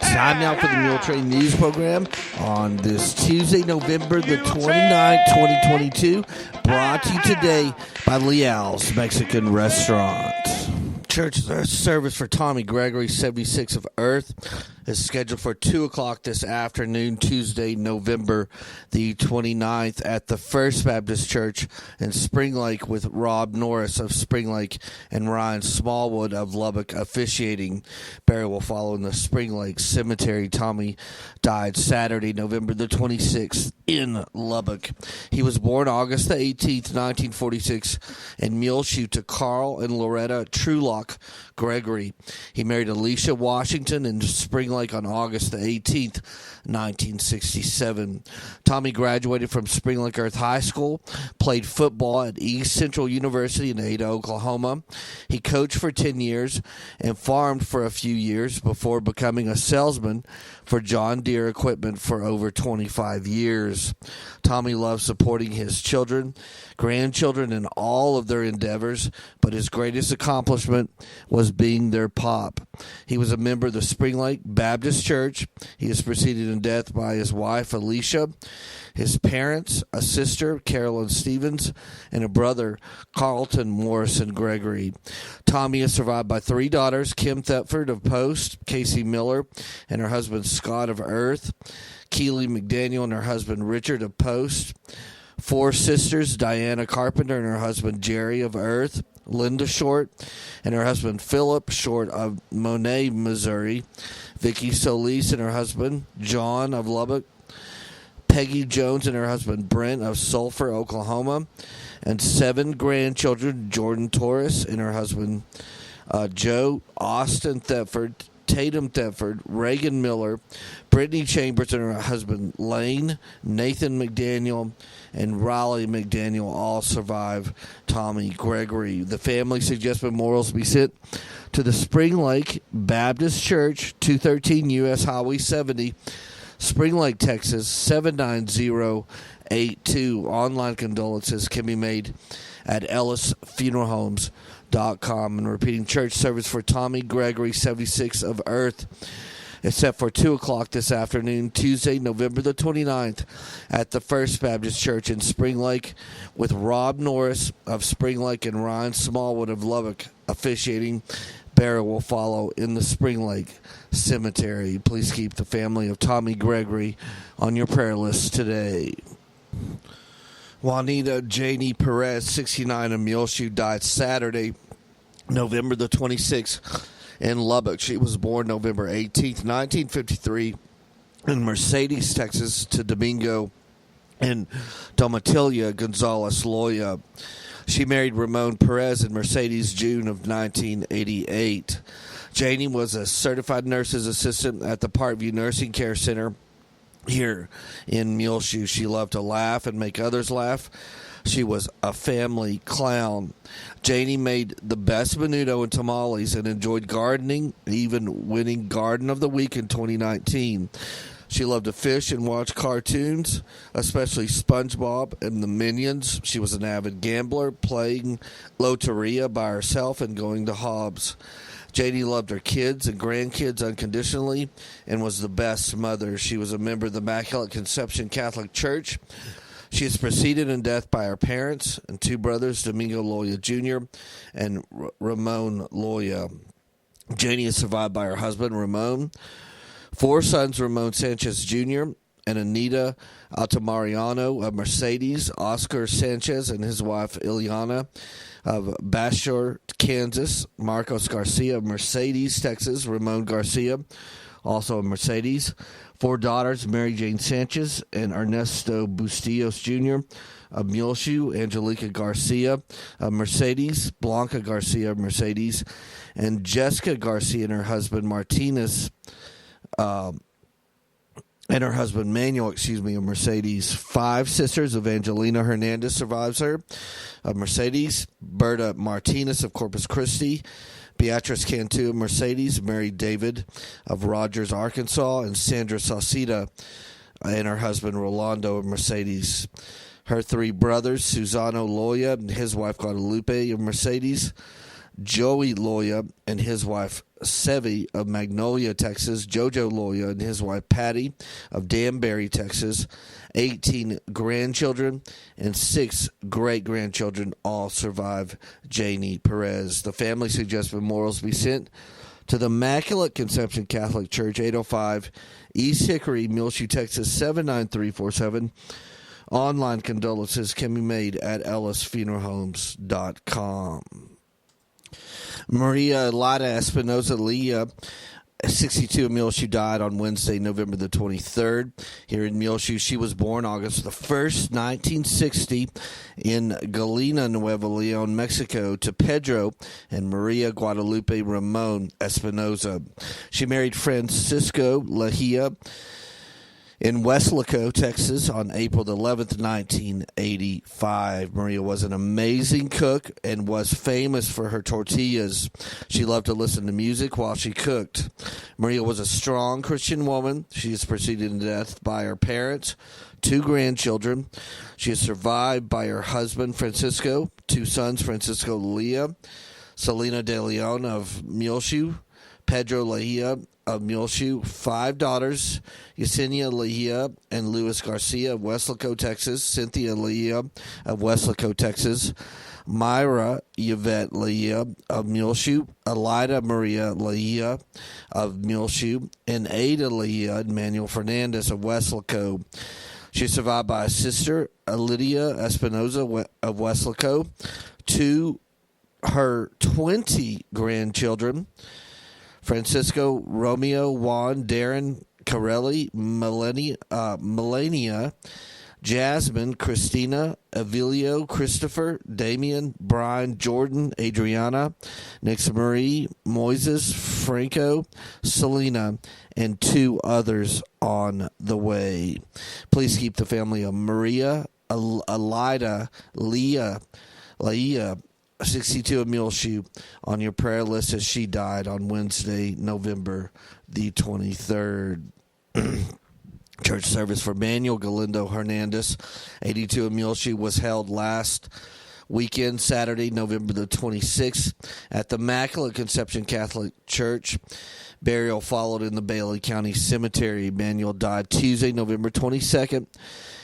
Time now for the Muletrain News Program on this Tuesday, November the 29th, 2022. Brought to you today by Leal's Mexican Restaurant. Church service for Tommy Gregory, 76 of Earth, is scheduled for 2 o'clock this afternoon, Tuesday, November the 29th, at the First Baptist Church in Spring Lake, with Rob Norris of Spring Lake and Ryan Smallwood of Lubbock officiating. Burial will follow in the Spring Lake Cemetery. Tommy died Saturday, November the 26th in Lubbock. He was born August the 18th, 1946, in Muleshoe to Carl and Loretta Trulock Gregory. He married Alicia Washington in Spring Lake on August the 18th, 1967. Tommy graduated from Spring Lake Earth High School, played football at East Central University in Ada, Oklahoma. He coached for 10 years and farmed for a few years before becoming a salesman for John Deere equipment for over 25 years. Tommy loves supporting his children, grandchildren, in all of their endeavors, but his greatest accomplishment was being their pop. He was a member of the Spring Lake Baptist Church. He is preceded in death by his wife, Alicia, his parents, a sister, Carolyn Stevens, and a brother, Carlton Morrison Gregory. Tommy is survived by 3 daughters, Kim Thetford of Post, Casey Miller, and her husband, Scott of Earth, Keely McDaniel and her husband, Richard of Post, 4 sisters, Diana Carpenter and her husband, Jerry of Earth, Linda Short and her husband, Philip Short of Monet, Missouri, Vicky Solis and her husband, John of Lubbock, Peggy Jones and her husband, Brent of Sulphur, Oklahoma, and 7 grandchildren, Jordan Torres and her husband, Joe, Austin Thetford, Tatum Thetford, Reagan Miller, Brittany Chambers and her husband, Lane, Nathan McDaniel, and Riley McDaniel all survive Tommy Gregory. The family suggests memorials be sent to the Spring Lake Baptist Church, 213 U.S. Highway 70, Spring Lake, Texas, 79082. Online condolences can be made at ellisfuneralhomes.com. And repeating, church service for Tommy Gregory, 76 of Earth, is set for 2 o'clock this afternoon, Tuesday, November the 29th, at the First Baptist Church in Spring Lake, with Rob Norris of Spring Lake and Ryan Smallwood of Lubbock officiating. Burial will follow in the Spring Lake Cemetery. Please keep the family of Tommy Gregory on your prayer list today. Juanita Janie Perez, 69 of Muleshoe, died Saturday, November the 26th, in Lubbock. She was born November 18th, 1953, in Mercedes, Texas, to Domingo and Domitilia Gonzalez Loya. She married Ramon Perez in Mercedes, June of 1988. Janie was a certified nurse's assistant at the Parkview Nursing Care Center here in Muleshoe. She loved to laugh and make others laugh. She was a family clown. Janie made the best menudo and tamales and enjoyed gardening, even winning Garden of the Week in 2019. She loved to fish and watch cartoons, especially SpongeBob and the Minions. She was an avid gambler, playing Loteria by herself and going to Hobbs. Janie loved her kids and grandkids unconditionally and was the best mother. She was a member of the Immaculate Conception Catholic Church. She is preceded in death by her parents and 2 brothers, Domingo Loya Jr. and Ramon Loya. Janie is survived by her husband, Ramon, 4 sons, Ramon Sanchez Jr. and Anita Altamariano of Mercedes, Oscar Sanchez and his wife, Ileana, of Bashor, Kansas, Marcos Garcia of Mercedes, Texas, Ramon Garcia, also of Mercedes, 4 daughters, Mary Jane Sanchez and Ernesto Bustillos Jr. of Muleshoe, Angelica Garcia of Mercedes, Blanca Garcia of Mercedes, and Jessica Garcia and her husband Martinez, and her husband Manuel, of Mercedes. 5 sisters of Angelina Hernandez survives her, of Mercedes, Berta Martinez of Corpus Christi, Beatrice Cantu of Mercedes, Mary David of Rogers, Arkansas, and Sandra Sauceda and her husband Rolando of Mercedes. Her 3 brothers, Susano Loya and his wife Guadalupe of Mercedes, Joey Loya and his wife Sevi of Magnolia, Texas, Jojo Loya and his wife Patty of Danbury, Texas, 18 grandchildren and 6 great-grandchildren all survive Janie Perez. The family suggests memorials be sent to the Immaculate Conception Catholic Church, 805 East Hickory, Muleshoe, Texas, 79347. Online condolences can be made at ellisfuneralhomes.com. Maria Elida Espinoza Leah, 62 of Muleshoe, died on Wednesday, November the 23rd. Here in Muleshoe, she was born August the 1st, 1960, in Galena, Nuevo Leon, Mexico, to Pedro and Maria Guadalupe Ramon Espinoza. She married Francisco Lejía in Weslaco, Texas, on April 11th, 1985. Maria was an amazing cook and was famous for her tortillas. She loved to listen to music while she cooked. Maria was a strong Christian woman. She is preceded in death by her parents, 2 grandchildren. She is survived by her husband, Francisco, 2 sons, Francisco Leah, Selena de Leon of Muleshoe, Pedro Lejía of Muleshoe, 5 daughters, Yesenia Lejía and Luis Garcia of Weslaco, Texas, Cynthia Lejía of Weslaco, Texas, Myra Yvette Lejía of Muleshoe, Elida Maria Lejía of Muleshoe, and Ada Lejía and Manuel Fernandez of Weslaco. She is survived by a sister, Lydia Espinoza of Weslaco, to her 20 grandchildren, Francisco, Romeo, Juan, Darren, Corelli, Melania, Jasmine, Christina, Avilio, Christopher, Damien, Brian, Jordan, Adriana, Nix Marie, Moises, Franco, Selena, and 2 others on the way. Please keep the family of Maria, Elida, Leah, 62 of Muleshoe, on your prayer list as she died on Wednesday, November the 23rd. Church service for Manuel Galindo Hernandez, 82 of Muleshoe, was held last weekend, Saturday, November the 26th, at the Immaculate Conception Catholic Church. Burial followed in the Bailey County Cemetery. Manuel died Tuesday, November 22nd,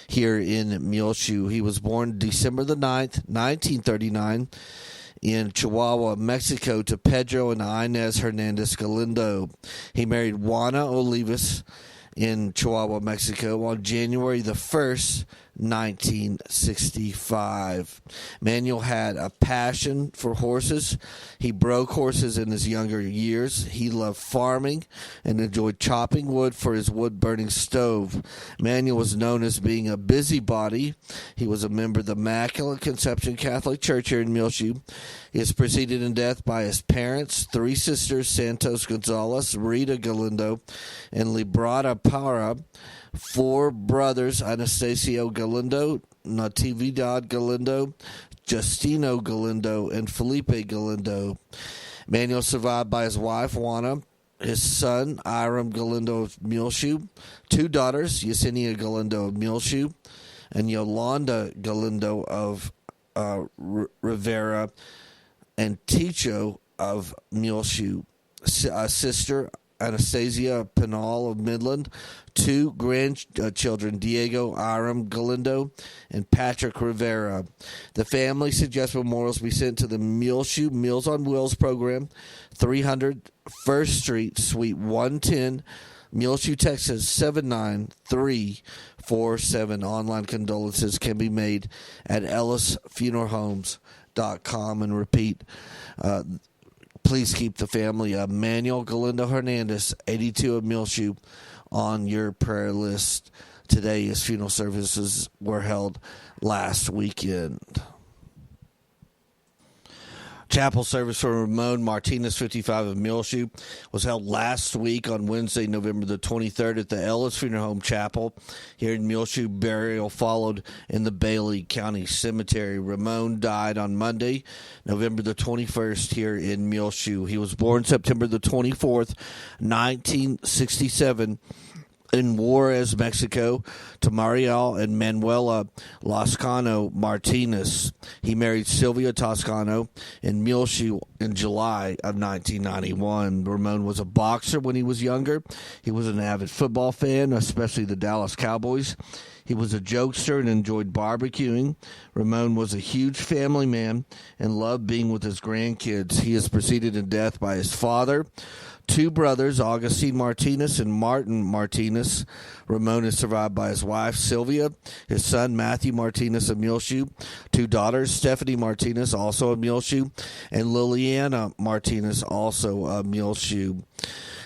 here in Muleshoe. He was born December the 9th, 1939, in Chihuahua, Mexico, to Pedro and Inez Hernandez Galindo. He married Juana Olivas in Chihuahua, Mexico, on January the 1st, 1965. Manuel had a passion for horses. He broke horses in his younger years. He loved farming and enjoyed chopping wood for his wood-burning stove. Manuel was known as being a busybody. He was a member of the Immaculate Conception Catholic Church here in Muleshoe. He is preceded in death by his parents, 3 sisters, Santos Gonzalez, Rita Galindo, and Librada Para, 4 brothers, Anastasio Galindo, Natividad Galindo, Justino Galindo, and Felipe Galindo. Manuel survived by his wife, Juana, his son, Iram Galindo of Muleshoe, 2 daughters, Yesenia Galindo of Muleshoe, and Yolanda Galindo of Rivera, and Ticho of Muleshoe, a sister, Anastasia Pinal of Midland, 2 grandchildren, Diego Iram Galindo and Patrick Rivera. The family suggests memorials be sent to the Muleshoe Meals on Wheels program, 300 First Street, Suite 110, Muleshoe, Texas, 79347. Online condolences can be made at ellisfuneralhomes.com. And repeat, please keep the family of Manuel Galindo Hernandez, 82 of Muleshoe, on your prayer list today, as funeral services were held last weekend. Chapel service for Ramon Martinez, 55 of Muleshoe, was held last week on Wednesday, November the 23rd, at the Ellis Funeral Home Chapel here in Muleshoe. Burial followed in the Bailey County Cemetery. Ramon died on Monday, November the 21st, here in Muleshoe. He was born September the 24th, 1967, in Juarez, Mexico, to Mariel and Manuela Lascano Martinez. He married Sylvia Toscano in Muleshoe in July of 1991. Ramon was a boxer when he was younger. He was an avid football fan, especially the Dallas Cowboys. He was a jokester and enjoyed barbecuing. Ramon was a huge family man and loved being with his grandkids. He is preceded in death by his father, two brothers, Augustine Martinez and Martin Martinez. Ramon is survived by his wife, Sylvia, his son, Matthew Martinez of Muleshoe, two daughters, Stephanie Martinez, also of Muleshoe, and Liliana Martinez, also of Muleshoe.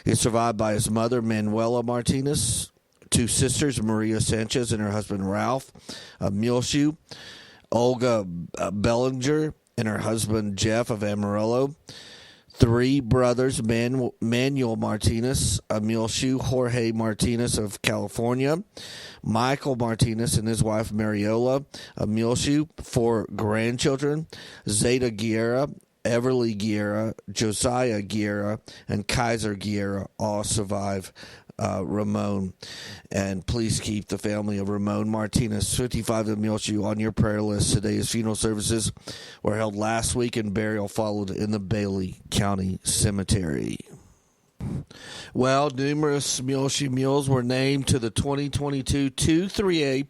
He is survived by his mother, Manuela Martinez, two sisters, Maria Sanchez and her husband, Ralph of Muleshoe, Olga Bellinger and her husband, Jeff of Amarillo, three brothers, Manuel Martinez of Muleshoe, Jorge Martinez of California, Michael Martinez and his wife Mariola of Muleshoe, four grandchildren, Zeta Guerra, Everly Guerra, Josiah Guerra, and Kaiser Guerra all survive Ramon. And please keep the family of Ramon Martinez, 55 of Muleshoe, on your prayer list today. His funeral services were held last week and burial followed in the Bailey County Cemetery. Well, numerous Muleshoe Mules were named to the 2022 2-3A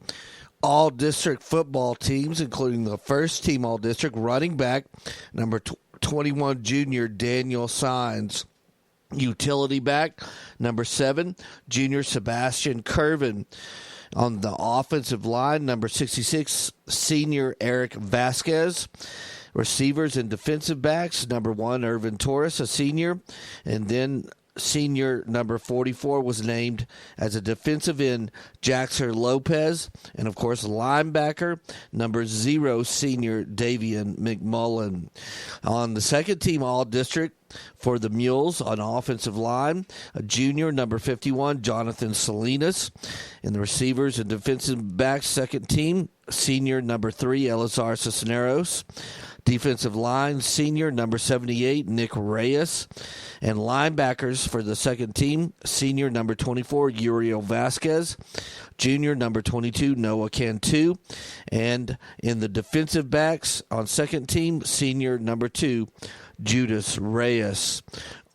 All-District football teams, including the first team All-District running back, number 21 junior Daniel Sines. Utility back, number 7, junior Sebastian Curvin. On the offensive line, number 66, senior Eric Vasquez. Receivers and defensive backs, number 1, Irvin Torres, a senior. And then senior number 44 was named as a defensive end, Jaxer Lopez. And, of course, linebacker, number 0, senior Davian McMullen. On the second team All-District for the Mules on offensive line, a junior, number 51, Jonathan Salinas. In the receivers and defensive backs, second team, senior, number 3, Elazar Cisneros. Defensive line, senior, number 78, Nick Reyes. And linebackers for the second team, senior, number 24, Uriel Vasquez. Junior, number 22, Noah Cantu. And in the defensive backs on second team, senior, number 2, Judas Reyes.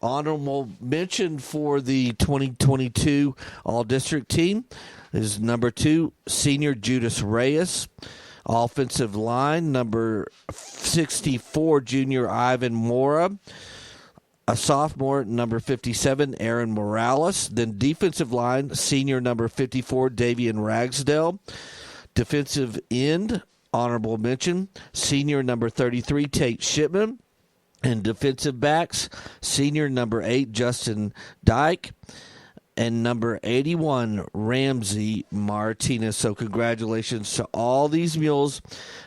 Honorable mention for the 2022 All-District team is number 2, senior Judas Reyes. Offensive line, number 64, junior Ivan Mora. A sophomore, number 57, Aaron Morales. Then defensive line, senior number 54, Davian Ragsdale. Defensive end, honorable mention, senior number 33, Tate Shipman. And defensive backs, senior number 8, Justin Dyke. And number 81, Ramsey Martinez. So congratulations to all these Mules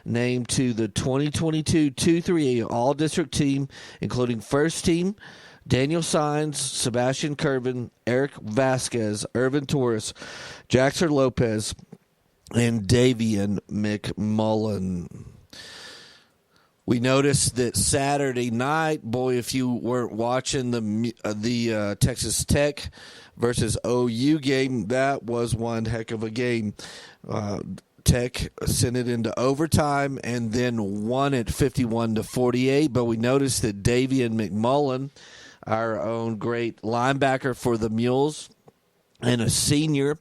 named to the 2022 2-3A All-District team, including first team, Daniel Sines, Sebastian Curvin, Eric Vasquez, Irvin Torres, Jaxer Lopez, and Davian McMullen. We noticed that Saturday night, boy, if you weren't watching the Texas Tech versus OU game, that was one heck of a game. Tech sent it into overtime and then won it 51-48. But we noticed that Davian McMullen, our own great linebacker for the Mules, and a senior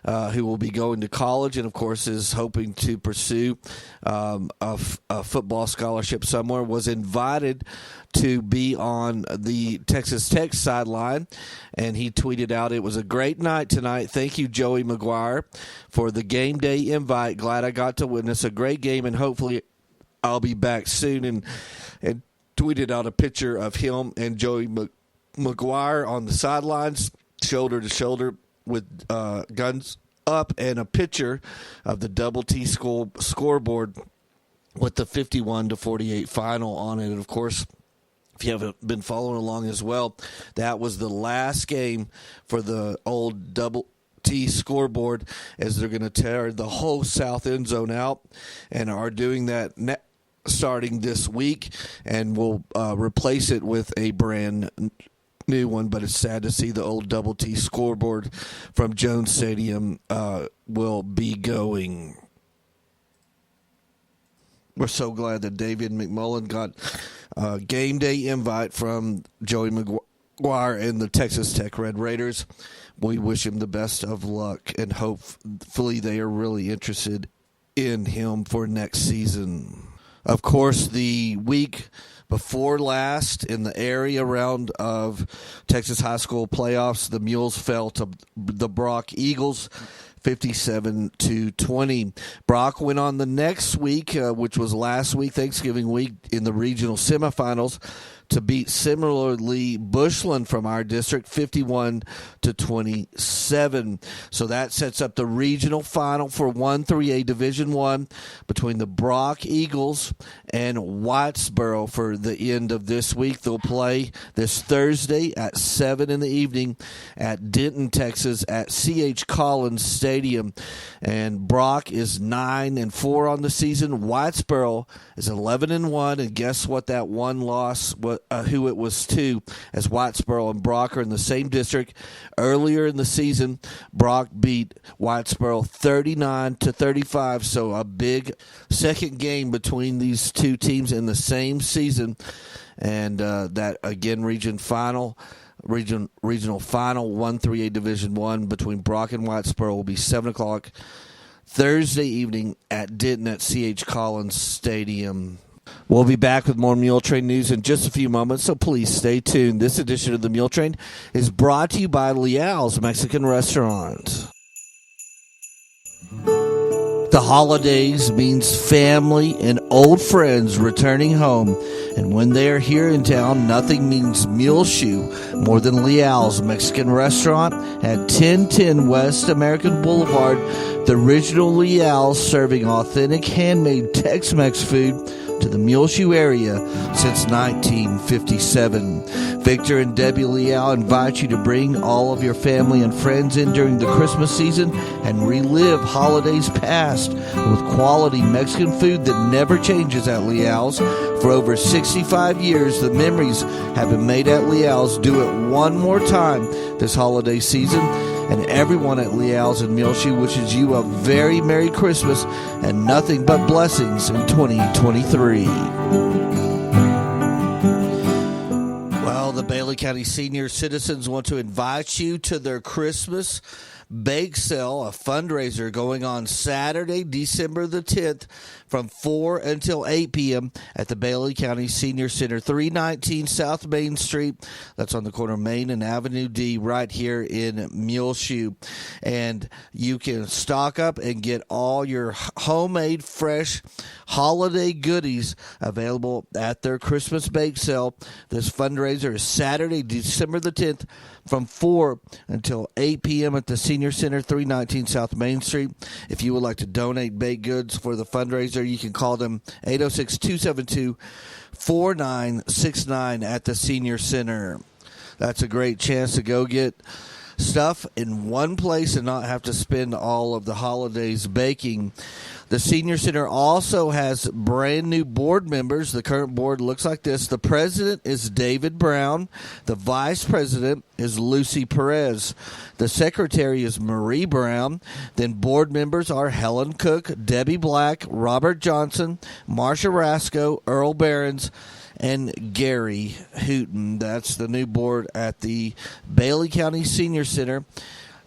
who will be going to college and, of course, is hoping to pursue a football scholarship somewhere, was invited to be on the Texas Tech sideline. And he tweeted out, "It was a great night tonight. Thank you, Joey McGuire, for the game day invite. Glad I got to witness a great game, and hopefully I'll be back soon." And tweeted out a picture of him and Joey McGuire on the sidelines, shoulder to shoulder, with guns up, and a picture of the Double T scoreboard with the 51-48 final on it. And, of course, if you haven't been following along as well, that was the last game for the old Double T scoreboard, as they're going to tear the whole south end zone out and are doing that starting this week, and will replace it with a brand new one, but it's sad to see the old Double T scoreboard from Jones Stadium will be going. We're so glad that David McMullen got a game day invite from Joey McGuire and the Texas Tech Red Raiders. We wish him the best of luck, and hopefully they are really interested in him for next season. Of course, the week before last, in the area round of Texas high school playoffs, the Mules fell to the Brock Eagles 57-20. Brock went on the next week, which was last week, Thanksgiving week, in the regional semifinals to beat similarly Bushland from our district 51-27. So that sets up the regional final for 1-3A Division I between the Brock Eagles and Whitesboro for the end of this week. They'll play this Thursday at 7 in the evening at Denton, Texas at C.H. Collins Stadium. And Brock is 9-4 on the season. Whitesboro is 11-1, and guess what? That one loss, who it was to, as Whitesboro and Brock are in the same district. Earlier in the season, Brock beat Whitesboro 39-35, so a big second game between these two teams in the same season, and that again regional final 1-3A Division I between Brock and Whitesboro will be 7 o'clock Thursday evening at Denton at C.H. Collins Stadium. We'll be back with more Muletrain news in just a few moments, so please stay tuned. This edition of the Muletrain is brought to you by Leal's Mexican Restaurant. The holidays means family and old friends returning home, and when they are here in town, nothing means mule shoe more than Leal's Mexican Restaurant at 1010 West American Boulevard. The original Leal's, serving authentic handmade Tex-Mex food to the Muleshoe area since 1957. Victor and Debbie Leal invite you to bring all of your family and friends in during the Christmas season and relive holidays past with quality Mexican food that never changes at Leal's. For over 65 years, the memories have been made at Leal's. Do it one more time this holiday season. And everyone at Leal's in Muleshoe wishes you a very Merry Christmas and nothing but blessings in 2023. Well, the Bailey County Senior Citizens want to invite you to their Christmas bake sale, a fundraiser going on Saturday, December the 10th from 4 until 8 p.m. at the Bailey County Senior Center, 319 South Main Street. That's on the corner of Main and Avenue D right here in Muleshoe. And you can stock up and get all your homemade, fresh holiday goodies available at their Christmas bake sale. This fundraiser is Saturday, December the 10th from 4 until 8 p.m. at the Senior Center, 319 South Main Street. If you would like to donate baked goods for the fundraiser, you can call them 806-272-4969 at the Senior Center. That's a great chance to go get stuff in one place and not have to spend all of the holidays baking. The Senior Center also has brand new board members. The current board looks like this. The president is David Brown. The vice president is Lucy Perez. The secretary is Marie Brown. Then board members are Helen Cook, Debbie Black, Robert Johnson, Marsha Rasco, Earl Behrens, and Gary Hooten. That's the new board at the Bailey County Senior Center.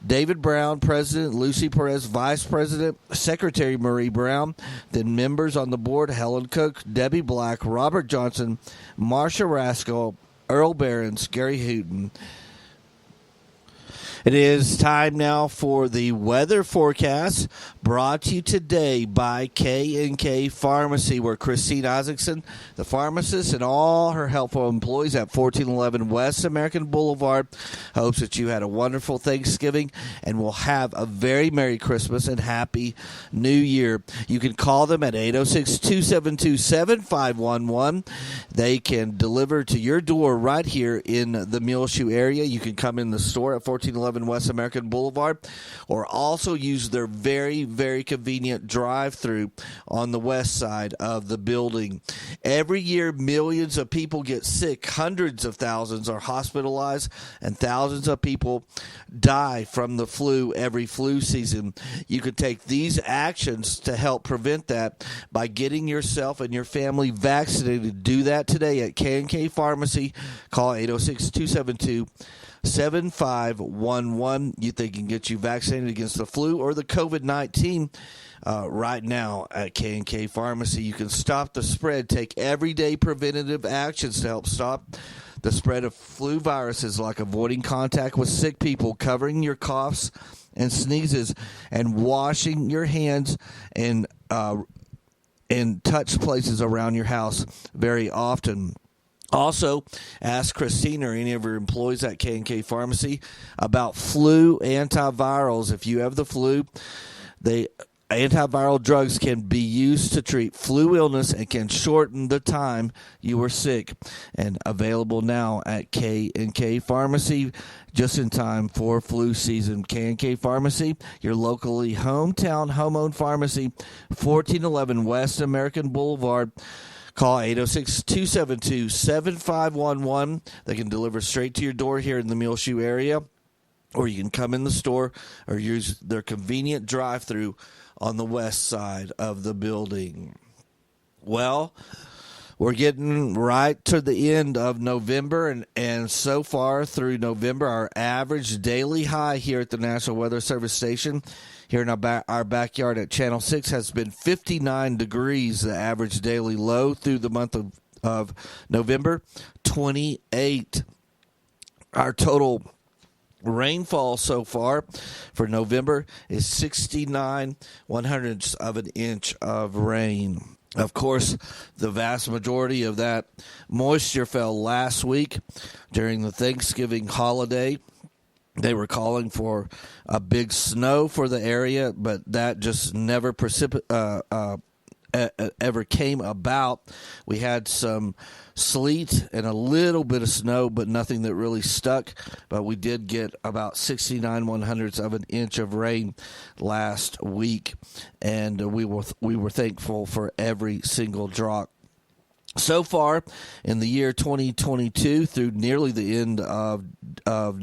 David Brown, President, Lucy Perez, Vice President, Secretary Marie Brown, then members on the board, Helen Cook, Debbie Black, Robert Johnson, Marsha Rascal, Earl Behrens, Gary Hooten. It is time now for the weather forecast, brought to you today by K&K Pharmacy, where Christine Isaacson, the pharmacist, and all her helpful employees at 1411 West American Boulevard hopes that you had a wonderful Thanksgiving and will have a very Merry Christmas and Happy New Year. You can call them at 806-272-7511. They can deliver to your door right here in the Muleshoe area. You can come in the store at 1411 1411 West American Boulevard, or also use their very, very convenient drive-through on the west side of the building. Every year, millions of people get sick. Hundreds of thousands are hospitalized, and thousands of people die from the flu every flu season. You could take these actions to help prevent that by getting yourself and your family vaccinated. Do that today at K&K Pharmacy. Call 806-272-7511. You think can get you vaccinated against the flu or the COVID-19 right now at K&K Pharmacy. You can stop the spread. Take everyday preventative actions to help stop the spread of flu viruses, like avoiding contact with sick people, covering your coughs and sneezes, and washing your hands and touch places around your house very often. Also, ask Christine or any of her employees at K&K Pharmacy about flu antivirals. If you have the flu, antiviral drugs can be used to treat flu illness and can shorten the time you were sick. And available now at K&K Pharmacy, just in time for flu season. K&K Pharmacy, your locally hometown home-owned pharmacy, 1411 West American Boulevard. Call 806-272-7511. They can deliver straight to your door here in the Muleshoe area, or you can come in the store or use their convenient drive-through on the west side of the building. Well, we're getting right to the end of November, and so far through November, our average daily high here at the National Weather Service station here in our backyard at Channel 6 has been 59 degrees. The average daily low through the month of November, 28. Our total rainfall so far for November is 69/100ths of an inch of rain. Of course, the vast majority of that moisture fell last week during the Thanksgiving holiday. They were calling for a big snow for the area, but that just never ever came about. We had some sleet and a little bit of snow, but nothing that really stuck. But we did get about 69/100ths of an inch of rain last week, and we were thankful for every single drop. So far in the year 2022 through nearly the end of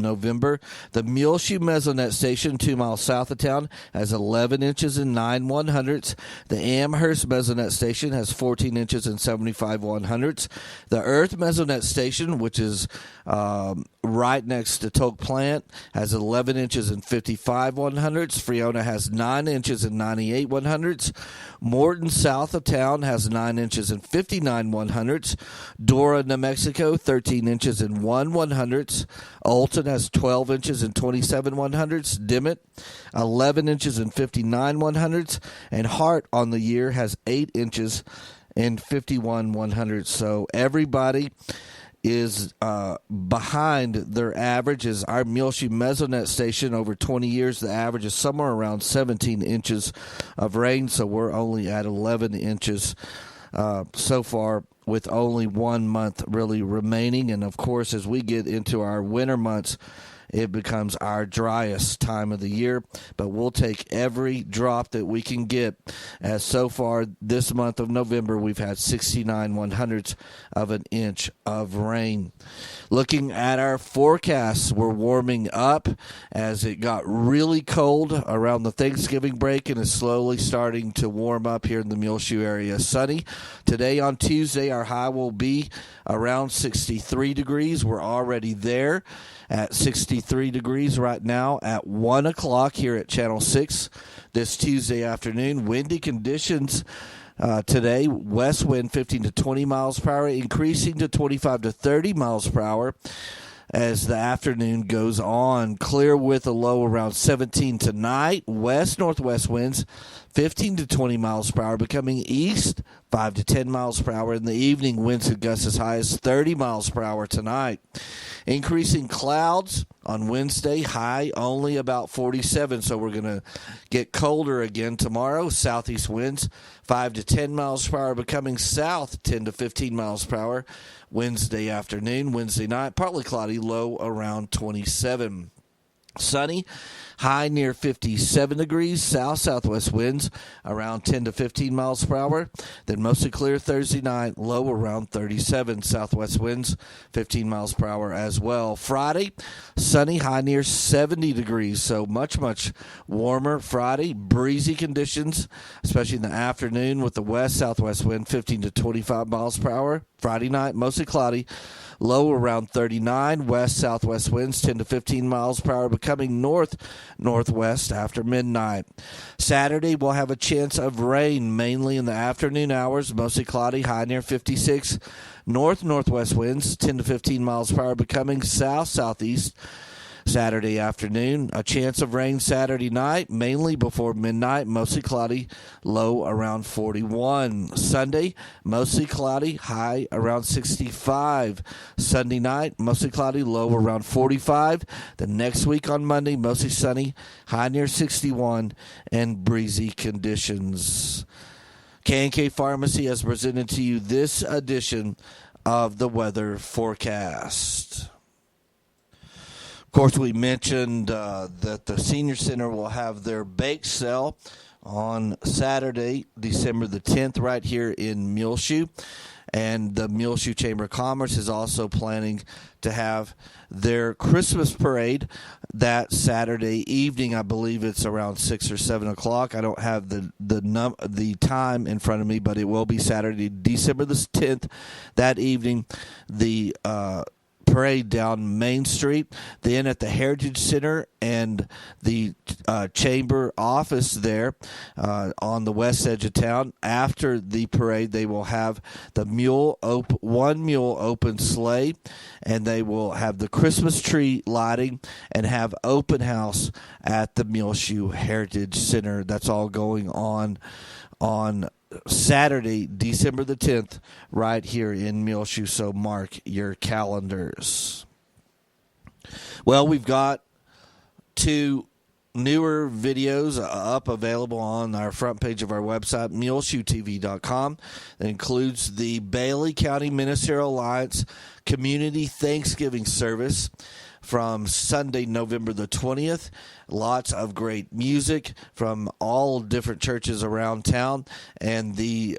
November, the Muleshoe Mesonet Station, 2 miles south of town, has 11 inches and 9/100ths. The Amherst Mesonet Station has 14 inches and 75/100ths. The Earth Mesonet Station, which is right next to Toke Plant, has 11 inches and 55/100ths. Freona has 9 inches and 98/100ths. Morton, south of town, has 9 inches and 59/100ths. Dora, New Mexico, 13 inches and 1/100ths. Alton has 12 inches and 27/100ths. Dimmitt, 11 inches and 59/100ths. And Hart on the year has 8 inches and 51/100ths. So everybody is behind their averages. Our Muleshoe Mesonet Station, over 20 years, the average is somewhere around 17 inches of rain, so we're only at 11 inches so far, with only 1 month really remaining. And of course, as we get into our winter months, it becomes our driest time of the year, but we'll take every drop that we can get. As so far this month of November, we've had 69/100ths of an inch of rain. Looking at our forecasts, we're warming up as it got really cold around the Thanksgiving break and is slowly starting to warm up here in the Muleshoe area. Sunny. Today on Tuesday, our high will be around 63 degrees. We're already there at 63 degrees right now at 1 o'clock here at Channel 6 this Tuesday afternoon. Windy conditions today, west wind 15 to 20 miles per hour, increasing to 25 to 30 miles per hour as the afternoon goes on. Clear with a low around 17 tonight. West-northwest winds 15 to 20 miles per hour, becoming east 5 to 10 miles per hour. In the evening, winds could gust as high as 30 miles per hour tonight. Increasing clouds on Wednesday, high only about 47, so we're going to get colder again tomorrow. Southeast winds 5 to 10 miles per hour, becoming south 10 to 15 miles per hour. Wednesday afternoon, Wednesday night, partly cloudy, low around 27. Sunny, high near 57 degrees, south-southwest winds around 10 to 15 miles per hour. Then mostly clear Thursday night, low around 37, southwest winds 15 miles per hour as well. Friday, sunny, high near 70 degrees, so much warmer Friday. Breezy conditions, especially in the afternoon with the west-southwest wind 15 to 25 miles per hour. Friday night, mostly cloudy. Low around 39, west-southwest winds 10 to 15 miles per hour, becoming north-northwest after midnight. Saturday, we'll have a chance of rain, mainly in the afternoon hours, mostly cloudy, high near 56. North-northwest winds 10 to 15 miles per hour, becoming south-southeast. Saturday afternoon, a chance of rain Saturday night, mainly before midnight, mostly cloudy, low around 41. Sunday, mostly cloudy, high around 65. Sunday night, mostly cloudy, low around 45. The next week on Monday, mostly sunny, high near 61, and breezy conditions. K&K Pharmacy has presented to you this edition of the weather forecast. Of course, we mentioned that the Senior Center will have their bake sale on Saturday, December the 10th, right here in Muleshoe. And the Muleshoe Chamber of Commerce is also planning to have their Christmas parade that Saturday evening. I believe it's around 6 or 7 o'clock. I don't have the time in front of me, but it will be Saturday, December the 10th. That evening, the parade down Main Street, then at the Heritage Center and the chamber office there on the west edge of town. After the parade, they will have the one mule open sleigh, and they will have the Christmas tree lighting and have open house at the Muleshoe Heritage Center. That's all going on Saturday, December the 10th, right here in Muleshoe, so mark your calendars. Well, we've got 2 newer videos up available on our front page of our website, muleshoetv.com. That includes the Bailey County Ministerial Alliance Community Thanksgiving Service from Sunday, November the 20th. Lots of great music from all different churches around town, and the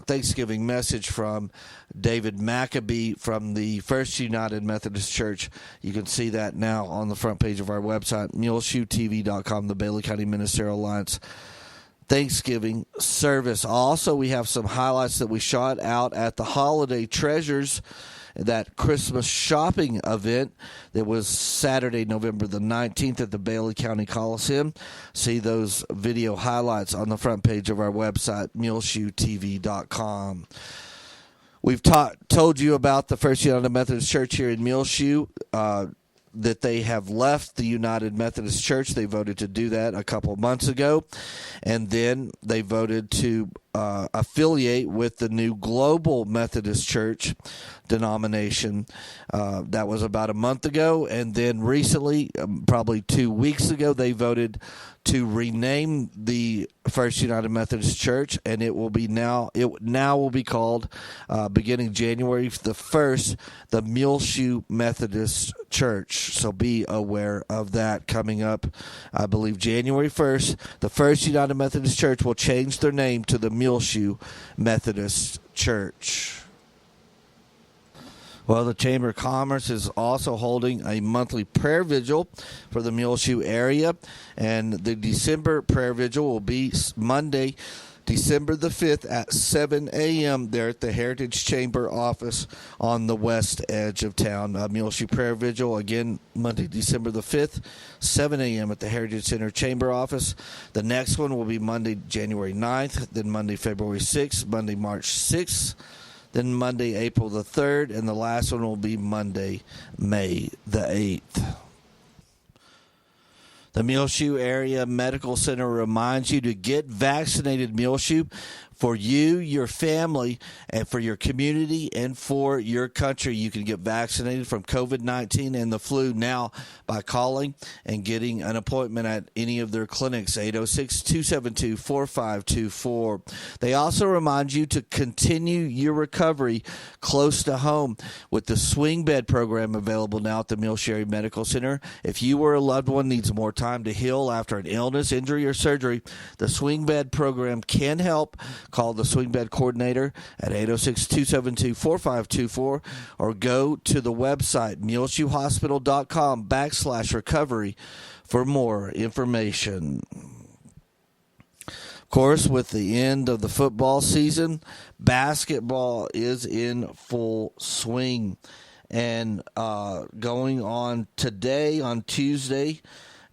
Thanksgiving message from David Maccabee from the First United Methodist Church. You can see that now on the front page of our website, muleshoetv.com, the Bailey County Ministerial Alliance Thanksgiving service. Also, we have some highlights that we shot out at the Holiday Treasures, that Christmas shopping event that was Saturday, November the 19th at the Bailey County Coliseum. See those video highlights on the front page of our website, muleshoetv.com. We've told you about the First United Methodist Church here in Muleshoe, that they have left the United Methodist Church. They voted to do that a couple months ago, and then they voted to affiliate with the new Global Methodist Church denomination. That was about a month ago, and then recently, probably 2 weeks ago, they voted to rename the First United Methodist Church, and it will be called, beginning January the 1st, the Muleshoe Methodist Church. So be aware of that coming up. I believe January 1st, the First United Methodist Church will change their name to the Muleshoe Methodist Church. Well, the Chamber of Commerce is also holding a monthly prayer vigil for the Muleshoe area, and the December prayer vigil will be Monday, December the 5th at 7 a.m. there at the Heritage Chamber office on the west edge of town. Muleshoe prayer vigil, again, Monday, December the 5th, 7 a.m. at the Heritage Center Chamber office. The next one will be Monday, January 9th, then Monday, February 6th, Monday, March 6th, then Monday, April the 3rd, and the last one will be Monday, May the 8th. The Muleshoe Area Medical Center reminds you to get vaccinated, Muleshoe. for you, your family, and for your community and for your country. You can get vaccinated from COVID-19 and the flu now by calling and getting an appointment at any of their clinics, 806-272-4524. They also remind you to continue your recovery close to home with the swing bed program available now at the Milsherry Medical Center. If you or a loved one needs more time to heal after an illness, injury, or surgery, the swing bed program can help. Call the swing bed coordinator at 806-272-4524 or go to the website muleshoehospital.com/recovery for more information. Of course, with the end of the football season, basketball is in full swing. And going on today, on Tuesday,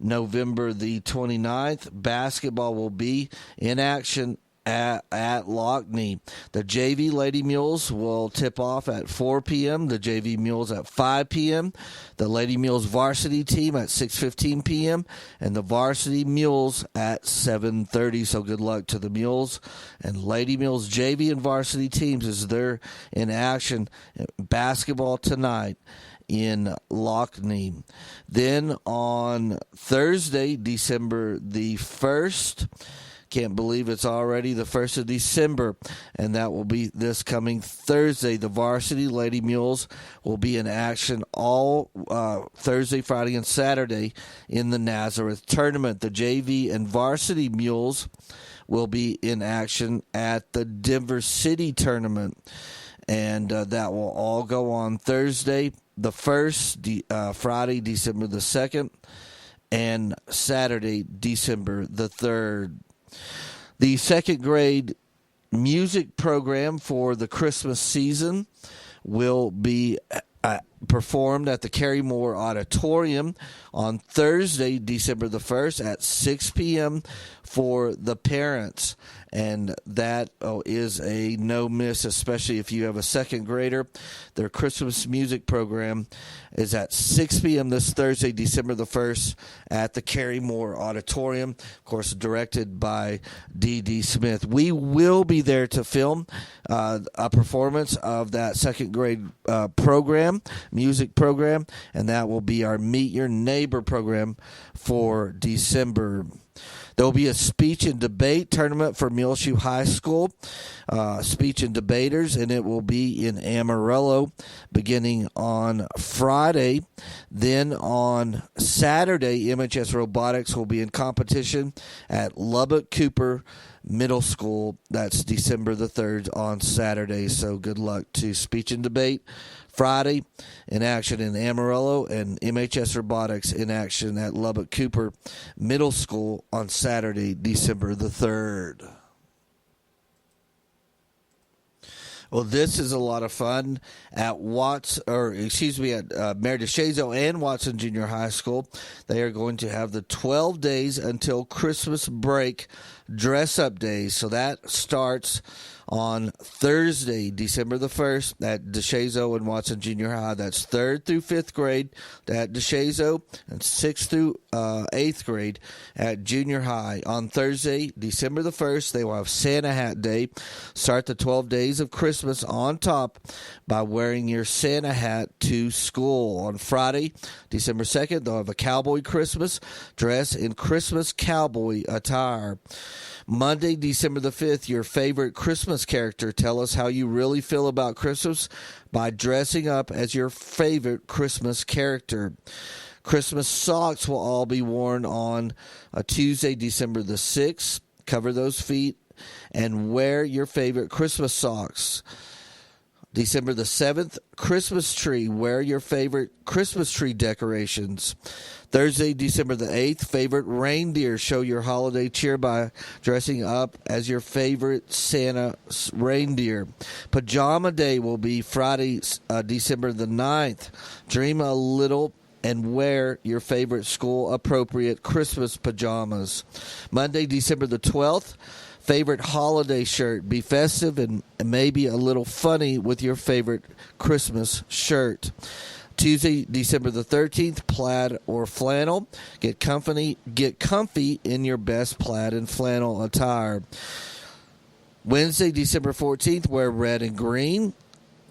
November the 29th, basketball will be in action at Lockney. The JV Lady Mules will tip off at 4 p.m., the JV Mules at 5 p.m., the Lady Mules varsity team at 6:15 p.m., and the varsity Mules at 7:30. So good luck to the Mules and Lady Mules JV and varsity teams as they're in action. Basketball tonight in Lockney. Then on Thursday, December the 1st, can't believe it's already the 1st of December, and that will be this coming Thursday. The varsity Lady Mules will be in action all Thursday, Friday, and Saturday in the Nazareth tournament. The JV and varsity Mules will be in action at the Denver City tournament, and that will all go on Thursday the 1st, Friday, December the 2nd, and Saturday, December the 3rd. The second grade music program for the Christmas season will be performed at the Carrymore Auditorium on Thursday, December the 1st at 6 p.m. for the parents. And that is a no miss, especially if you have a second grader. Their Christmas music program is at 6 p.m. this Thursday, December the 1st at the Carrymore Auditorium, of course, directed by D.D. Smith. We will be there to film a performance of that second grade music program, and that will be our Meet Your Neighbor program for December. There will be a speech and debate tournament for Muleshoe High School, speech and debaters, and it will be in Amarillo beginning on Friday. Then on Saturday, MHS Robotics will be in competition at Lubbock Cooper Middle School. That's December the 3rd on Saturday. So good luck to speech and debate Friday in action in Amarillo, and MHS Robotics in action at Lubbock Cooper Middle School on Saturday, December the 3rd. Well, this is a lot of fun at Mayor DeShazo and Watson Junior High School. They are going to have the 12 days until Christmas break dress-up days. So that starts on Thursday, December the 1st at DeShazo and Watson Junior High. That's 3rd through 5th grade at DeShazo and 6th through 8th grade at Junior High. On Thursday, December the 1st, they will have Santa Hat Day. Start the 12 days of Christmas on top by wearing your Santa hat to school. On Friday, December 2nd, they'll have a Cowboy Christmas. Dress in Christmas cowboy attire. Monday, December the 5th, your favorite Christmas character. Tell us how you really feel about Christmas by dressing up as your favorite Christmas character. Christmas socks will all be worn on a Tuesday, December the 6th. Cover those feet and wear your favorite Christmas socks. December the 7th, Christmas tree. Wear your favorite Christmas tree decorations. Thursday, December the 8th, favorite reindeer. Show your holiday cheer by dressing up as your favorite Santa reindeer. Pajama Day will be Friday, December the 9th. Dream a little and wear your favorite school-appropriate Christmas pajamas. Monday, December the 12th, favorite holiday shirt. Be festive and maybe a little funny with your favorite Christmas shirt. Tuesday, December the 13th, plaid or flannel. Get comfy in your best plaid and flannel attire. Wednesday, December 14th, wear red and green.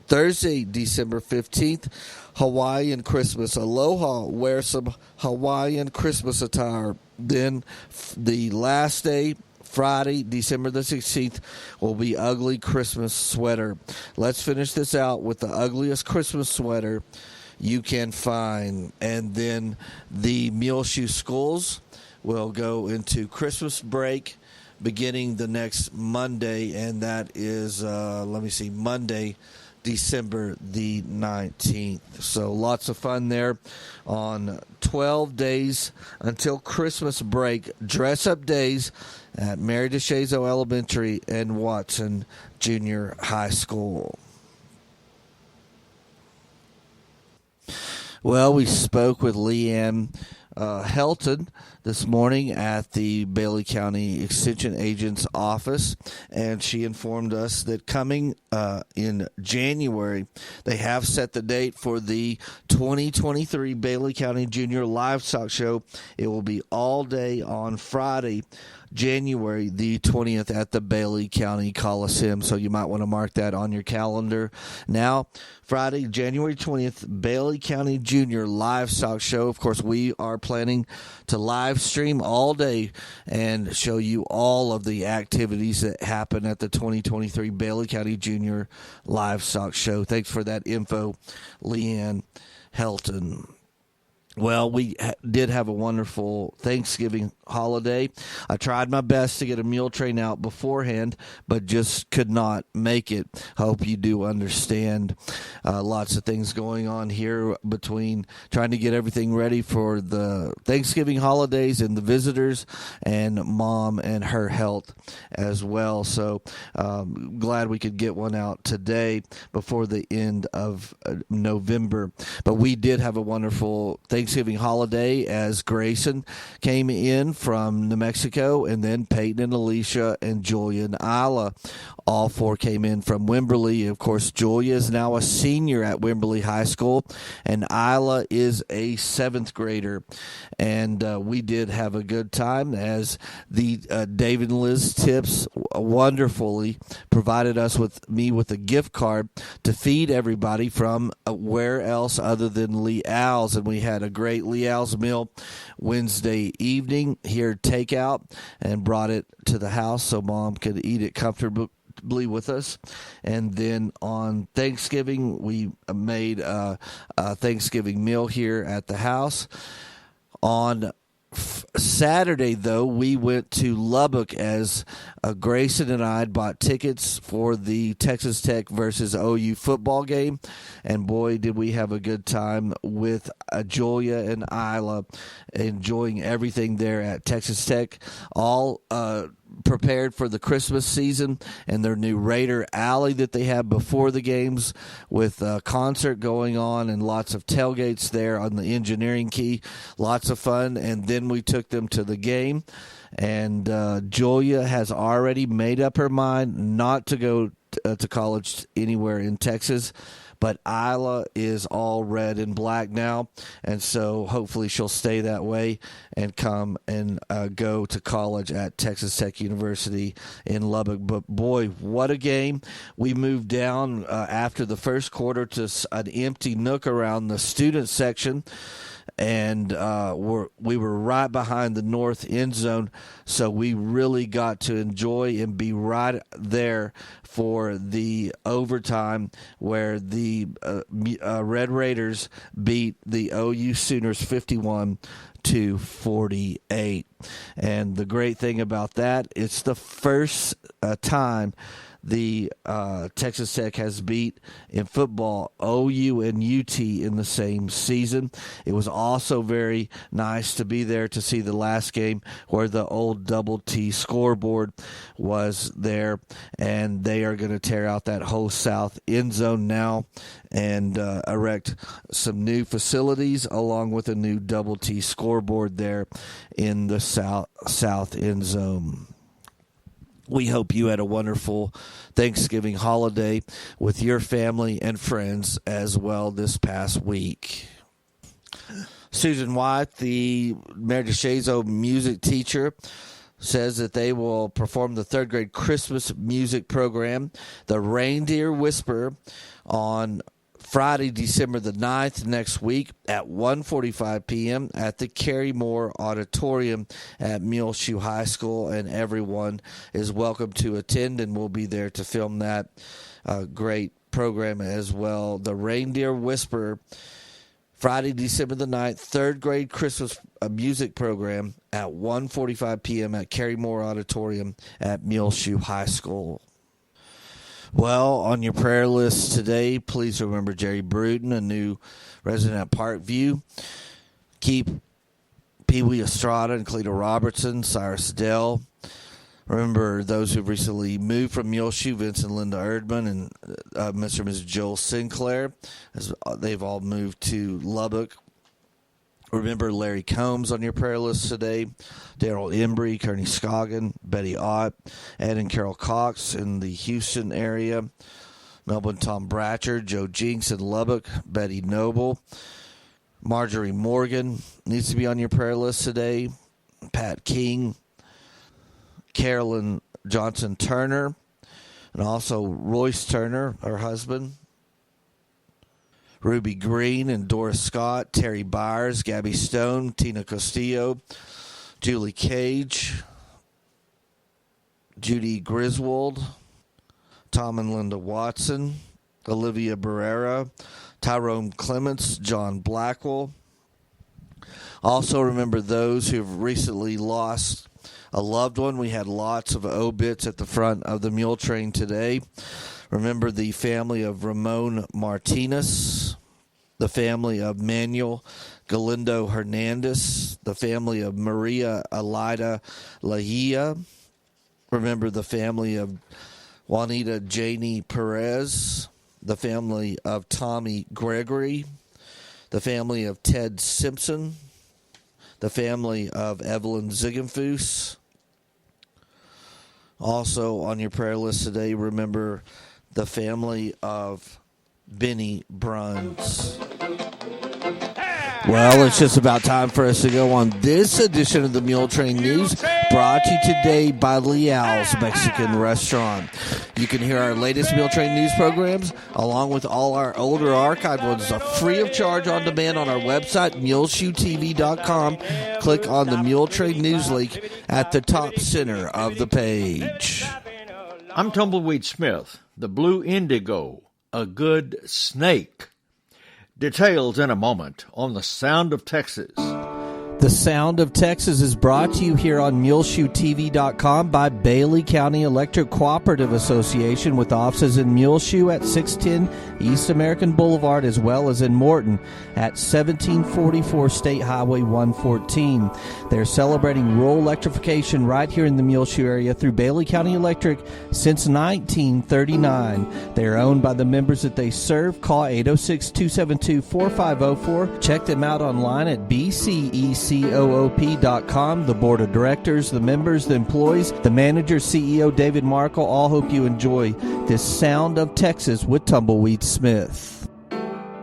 Thursday, December 15th, Hawaiian Christmas. Aloha, wear some Hawaiian Christmas attire. Then the last day, Friday, December the 16th, will be ugly Christmas sweater. Let's finish this out with the ugliest Christmas sweater you can find. And then the Muleshoe schools will go into Christmas break beginning the next Monday, and that is, Monday, December the 19th. So lots of fun there on 12 days until Christmas break. Dress-up days at Mary DeShazo Elementary and Watson Junior High School. Well, we spoke with Leanne Helton this morning at the Bailey County Extension Agent's office, and she informed us that coming in January, they have set the date for the 2023 Bailey County Junior Livestock Show. It will be all day on Friday, January the 20th at the Bailey County Coliseum, so you might want to mark that on your calendar. Now, Friday, January 20th, Bailey County Junior Livestock Show. Of course, we are planning to live stream all day and show you all of the activities that happen at the 2023 Bailey County Junior Livestock Show. Thanks for that info, Leanne Helton. Well, we did have a wonderful Thanksgiving holiday. I tried my best to get a Muletrain out beforehand, but just could not make it. Hope you do understand. Lots of things going on here between trying to get everything ready for the Thanksgiving holidays and the visitors, and Mom and her health as well. So glad we could get one out today before the end of November. But we did have a wonderful Thanksgiving holiday as Grayson came in from New Mexico, and then Peyton and Alicia and Julia and Isla. All four came in from Wimberley. Of course, Julia is now a senior at Wimberley High School, and Isla is a 7th grader. And we did have a good time as the David and Liz Tips wonderfully provided us with a gift card to feed everybody from where else other than Leal's. And we had a great Leal's meal Wednesday evening here, takeout, and brought it to the house so Mom could eat it comfortably with us. And then on Thanksgiving, we made a Thanksgiving meal here at the house. On Saturday, though, we went to Lubbock as Grayson and I had bought tickets for the Texas Tech versus OU football game, and boy, did we have a good time with Julia and Isla, enjoying everything there at Texas Tech, all prepared for the Christmas season and their new Raider Alley that they have before the games, with a concert going on and lots of tailgates there on the Engineering Key. Lots of fun. And then we took them to the game, and Julia has already made up her mind not to go to college anywhere in Texas. But Isla is all red and black now, and so hopefully she'll stay that way and come and go to college at Texas Tech University in Lubbock. But boy, what a game. We moved down after the first quarter to an empty nook around the student section, and we were right behind the north end zone, so we really got to enjoy and be right there for the overtime where the Red Raiders beat the OU Sooners 51-48. And the great thing about that, it's the first time the Texas Tech has beat in football OU and UT in the same season. It was also very nice to be there to see the last game where the old Double T scoreboard was there, and they are going to tear out that whole south end zone now and erect some new facilities along with a new Double T scoreboard there in the south end zone. We hope you had a wonderful Thanksgiving holiday with your family and friends as well this past week. Susan White, the Mary DeShazo music teacher, says that they will perform the third grade Christmas music program, The Reindeer Whisper, on Friday, December the 9th, next week at 1:45 p.m. at the Carrie Moore Auditorium at Muleshoe High School, and everyone is welcome to attend, and we'll be there to film that great program as well. The Reindeer Whisper, Friday, December the 9th, third grade Christmas music program at 1:45 p.m. at Carrie Moore Auditorium at Muleshoe High School. Well, on your prayer list today, please remember Jerry Bruton, a new resident at Parkview. Keep Pee Wee Estrada and Cleta Robertson, Cyrus Dell. Remember those who've recently moved from Muleshoe, Vincent and Linda Erdman, and Mr. and Mrs. Joel Sinclair, as they've all moved to Lubbock. Remember Larry Combs on your prayer list today, Daryl Embry, Kearney Scoggin, Betty Ott, Ed and Carol Cox in the Houston area, Melbourne Tom Bratcher, Joe Jinks in Lubbock, Betty Noble, Marjorie Morgan needs to be on your prayer list today, Pat King, Carolyn Johnson Turner, and also Royce Turner, her husband, Ruby Green and Doris Scott, Terry Byers, Gabby Stone, Tina Castillo, Julie Cage, Judy Griswold, Tom and Linda Watson, Olivia Barrera, Tyrone Clements, John Blackwell. Also remember those who've recently lost a loved one. We had lots of obits at the front of the Muletrain today. Remember the family of Ramon Martinez, the family of Manuel Galindo Hernandez, the family of Maria Alida Lahia. Remember the family of Juanita Janie Perez, the family of Tommy Gregory, the family of Ted Simpson, the family of Evelyn Ziegenfuss. Also on your prayer list today, remember the family of Benny Bruns. Well, it's just about time for us to go on this edition of the Muletrain News, brought to you today by Leal's Mexican Restaurant. You can hear our latest Muletrain News programs, along with all our older archived ones, free of charge on demand on our website, muleshoetv.com. Click on the Muletrain News link at the top center of the page. I'm Tumbleweed Smith, the Blue Indigo, a good snake. Details in a moment on The Sound of Texas. The Sound of Texas is brought to you here on MuleshoeTV.com by Bailey County Electric Cooperative Association, with offices in Muleshoe at 610 East American Boulevard, as well as in Morton at 1744 State Highway 114. They're celebrating rural electrification right here in the Muleshoe area through Bailey County Electric since 1939. They're owned by the members that they serve. Call 806-272-4504. Check them out online at BCEC. COOP.com. The board of directors, the members, the employees, the manager, CEO David Markle, all hope you enjoy this Sound of Texas with Tumbleweed Smith.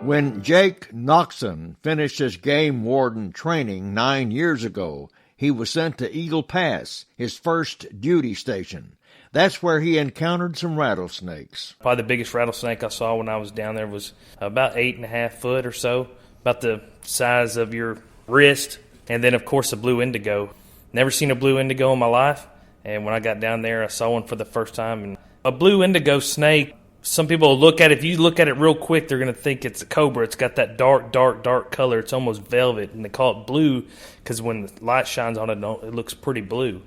When Jake Noxon finished his game warden training 9 years ago, he was sent to Eagle Pass, his first duty station. That's where he encountered some rattlesnakes. Probably the biggest rattlesnake I saw when I was down there was about 8.5 foot or so, about the size of your wrist. And then, of course, a blue indigo. Never seen a blue indigo in my life. And when I got down there, I saw one for the first time. And a blue indigo snake, some people will look at it. If you look at it real quick, they're going to think it's a cobra. It's got that dark color. It's almost velvet. And they call it blue because when the light shines on it, it looks pretty blue.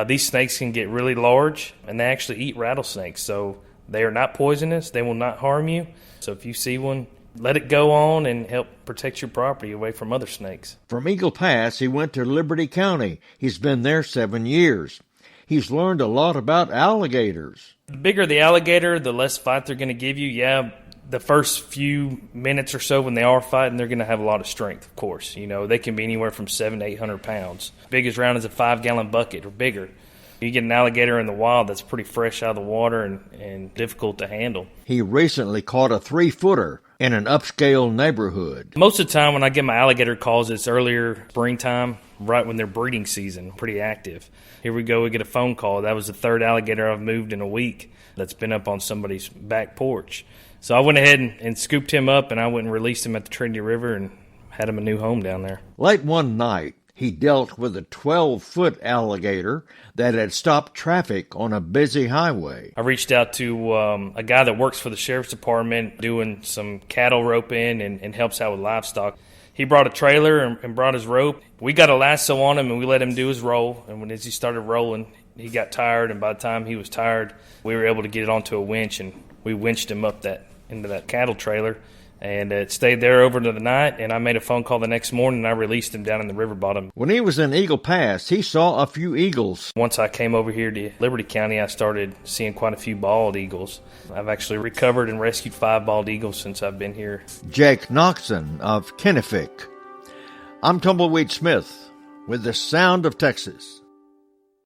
These snakes can get really large, and they actually eat rattlesnakes. So they are not poisonous. They will not harm you. So if you see one, let it go on and help protect your property away from other snakes. From Eagle Pass, he went to Liberty County. He's been there 7 years. He's learned a lot about alligators. The bigger the alligator, the less fight they're going to give you. Yeah, the first few minutes or so when they are fighting, they're going to have a lot of strength, of course. You know, they can be anywhere from 700 to 800 pounds. Biggest round is a 5-gallon bucket or bigger. You get an alligator in the wild that's pretty fresh out of the water and difficult to handle. He recently caught a 3-footer in an upscale neighborhood. Most of the time when I get my alligator calls, it's earlier springtime right when they're breeding season, pretty active. Here we go, we get a phone call. That was the third alligator I've moved in a week that's been up on somebody's back porch. So I went ahead and scooped him up, and I went and released him at the Trinity River and had him a new home down there. Late one night, he dealt with a 12-foot alligator that had stopped traffic on a busy highway. I reached out to a guy that works for the sheriff's department doing some cattle roping and helps out with livestock. He brought a trailer and brought his rope. We got a lasso on him, and we let him do his roll. And as he started rolling, he got tired, and by the time he was tired, we were able to get it onto a winch, and we winched him up into that cattle trailer. And it stayed there over the night, and I made a phone call the next morning, and I released him down in the river bottom. When he was in Eagle Pass, he saw a few eagles. Once I came over here to Liberty County, I started seeing quite a few bald eagles. I've actually recovered and rescued 5 bald eagles since I've been here. Jake Noxon of Kennefic. I'm Tumbleweed Smith with the Sound of Texas.